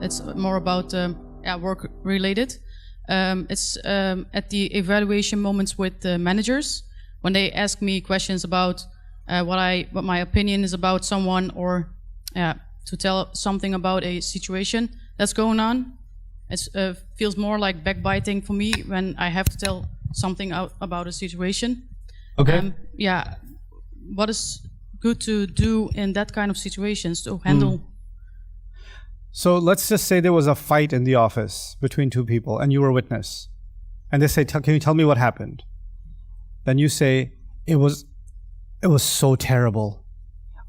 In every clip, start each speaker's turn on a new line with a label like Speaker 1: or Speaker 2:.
Speaker 1: It's more about work related. It's at the evaluation moments with the managers when they ask me questions about what my opinion is about someone, or to tell something about a situation that's going on. It feels more like backbiting for me when I have to tell something out about a situation.
Speaker 2: Okay.
Speaker 1: What is good to do in that kind of situations to handle?
Speaker 2: So let's just say there was a fight in the office between two people and you were a witness. And they say, can you tell me what happened? Then you say, it was so terrible.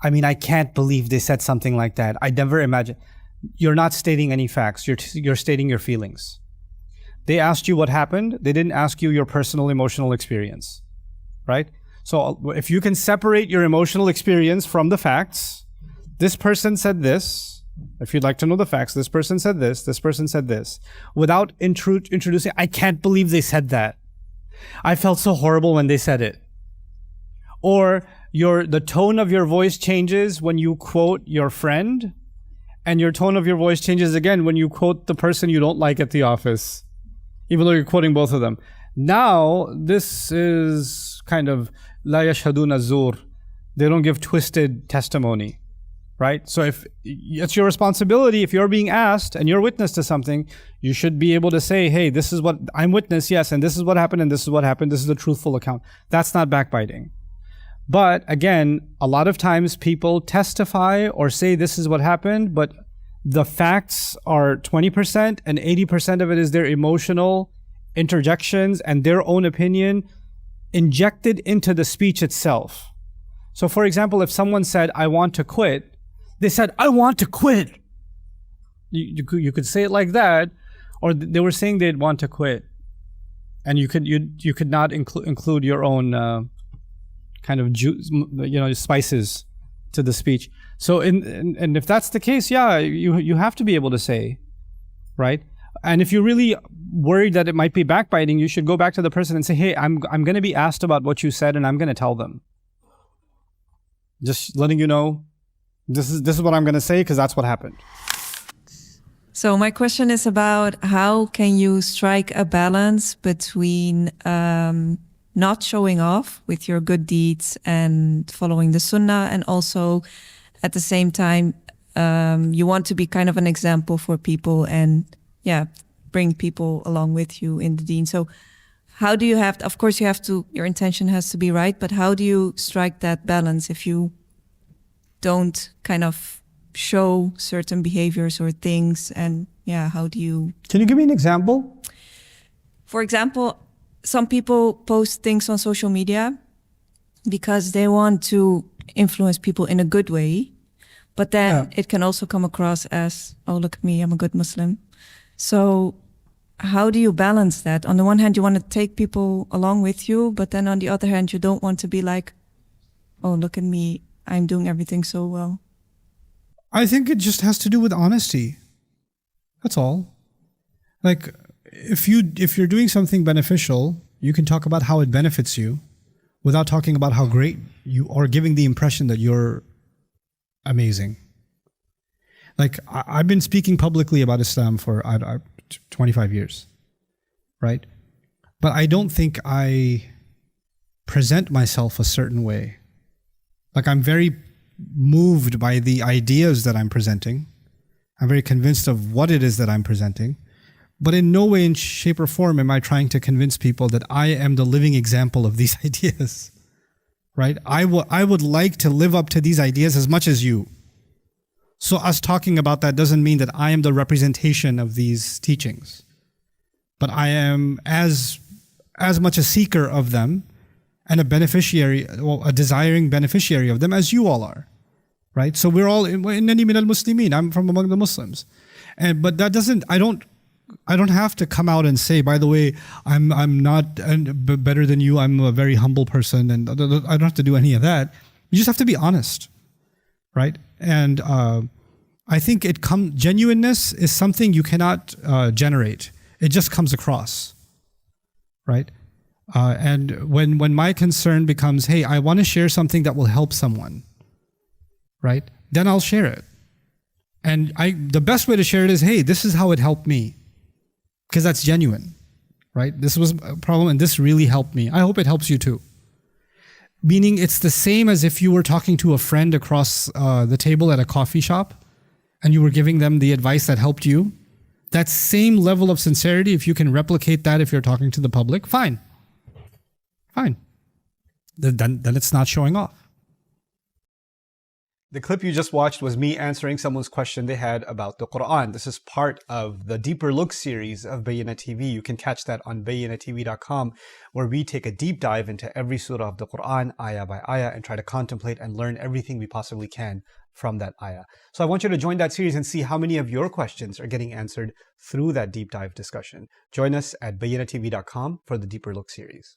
Speaker 2: I mean, I can't believe they said something like that. I never imagined. You're not stating any facts. You're stating your feelings. They asked you what happened. They didn't ask you your personal emotional experience, right? So if you can separate your emotional experience from the facts, this person said this. If you'd like to know the facts, this person said this person said this, without introducing, I can't believe they said that. I felt so horrible when they said it. Or the tone of your voice changes when you quote your friend, and your tone of your voice changes again when you quote the person you don't like at the office, even though you're quoting both of them. Now, this is kind of la yashhaduna zur. They don't give twisted testimony. Right? So if it's your responsibility, if you're being asked and you're witness to something, you should be able to say, hey, this is what I'm witness, yes, and this is what happened, and this is what happened. This is a truthful account. That's not backbiting. But again, a lot of times people testify or say this is what happened, but the facts are 20% and 80% of it is their emotional interjections and their own opinion injected into the speech itself. So for example, if someone said, I want to quit, they said, I want to quit. You could say it like that, or they were saying they'd want to quit. And you could not include your own kind of juice, spices to the speech. So and if that's the case, you have to be able to say, right? And if you're really worried that it might be backbiting, you should go back to the person and say, hey, I'm going to be asked about what you said, and I'm going to tell them. Just letting you know. This is what I'm going to say because that's what happened.
Speaker 3: So my question is about how can you strike a balance between not showing off with your good deeds and following the sunnah, and also at the same time you want to be kind of an example for people and bring people along with you in the deen. So how do you have to, of course your intention has to be right, but how do you strike that balance if you don't kind of show certain behaviors or things, and how do you...
Speaker 2: Can you give me an example?
Speaker 3: For example, some people post things on social media because they want to influence people in a good way, but then it can also come across as, oh, look at me, I'm a good Muslim. So how do you balance that? On the one hand, you want to take people along with you, but then on the other hand, you don't want to be like, oh, look at me, I'm doing everything so well.
Speaker 4: I think it just has to do with honesty. That's all. Like, if you're doing something beneficial, you can talk about how it benefits you without talking about how great you are, giving the impression that you're amazing. Like, I've been speaking publicly about Islam for 25 years, right? But I don't think I present myself a certain way. Like, I'm very moved by the ideas that I'm presenting. I'm very convinced of what it is that I'm presenting. But in no way, in shape or form am I trying to convince people that I am the living example of these ideas, right? I would like to live up to these ideas as much as you. So us talking about that doesn't mean that I am the representation of these teachings. But I am as much a seeker of them and a beneficiary, well, a desiring beneficiary of them as you all are, right? So we're all innani min al-muslimin. I'm from among the Muslims, but that doesn't. I don't have to come out and say, by the way, I'm not better than you. I'm a very humble person, and I don't have to do any of that. You just have to be honest, right? And I think genuineness is something you cannot generate. It just comes across, right? And when my concern becomes, hey, I want to share something that will help someone, right? Then I'll share it. And the best way to share it is, hey, this is how it helped me. Because that's genuine, right? This was a problem and this really helped me. I hope it helps you too. Meaning it's the same as if you were talking to a friend across the table at a coffee shop and you were giving them the advice that helped you. That same level of sincerity, if you can replicate that if you're talking to the public, fine. Fine. Then it's not showing off.
Speaker 2: The clip you just watched was me answering someone's question they had about the Quran. This is part of the Deeper Look series of Bayyinah TV. You can catch that on bayyinahtv.com, where we take a deep dive into every surah of the Quran, ayah by ayah, and try to contemplate and learn everything we possibly can from that ayah. So I want you to join that series and see how many of your questions are getting answered through that deep dive discussion. Join us at bayyinahtv.com for the Deeper Look series.